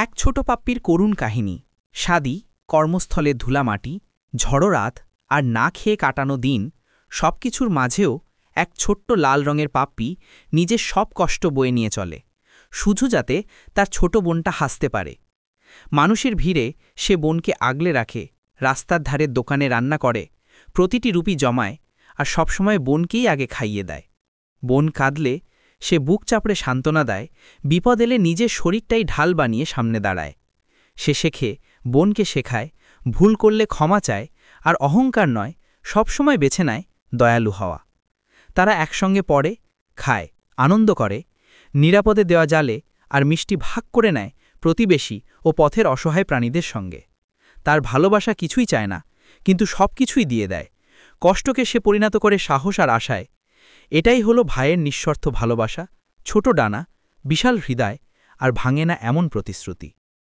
এক ছোট পাপ্পির করুণ কাহিনী। সাদি, কর্মস্থলে ধুলামাটি, ঝড়ো রাত আর না খেয়ে কাটানো দিন, সবকিছুর মাঝেও এক ছোট্ট লাল রঙের পাপ্পি নিজের সব কষ্ট বয়ে নিয়ে চলে, শুধু যাতে তার ছোট বোনটা হাসতে পারে। মানুষের ভিড়ে সে বোনকে আগলে রাখে, রাস্তার ধারের দোকানে রান্না করে, প্রতিটি রুপি জমায়, আর সবসময় বোনকেই আগে খাইয়ে দেয়। বোন কাঁদলে সে বুক চাপড়ে সান্ত্বনা দেয়, বিপদ এলে নিজের শরীরটাই ঢাল বানিয়ে সামনে দাঁড়ায়। সে শেখে, বোনকে শেখায়, ভুল করলে ক্ষমা চায়, আর অহংকার নয়, সবসময় বেছে নেয় দয়ালু হওয়া। তারা একসঙ্গে পড়ে, খায়, আনন্দ করে, নিরাপদে দেওয়া জালে আর মিষ্টি ভাগ করে নেয় প্রতিবেশী ও পথের অসহায় প্রাণীদের সঙ্গে। তার ভালোবাসা কিছুই চায় না, কিন্তু সব কিছুই দিয়ে দেয়। কষ্টকে সে পরিণত করে সাহস আর আশায়। এটাই হলো ভাইয়ের নিঃস্বার্থ ভালোবাসা, ছোট ডানা, বিশাল হৃদয় আর ভাঙে না এমন প্রতিশ্রুতি।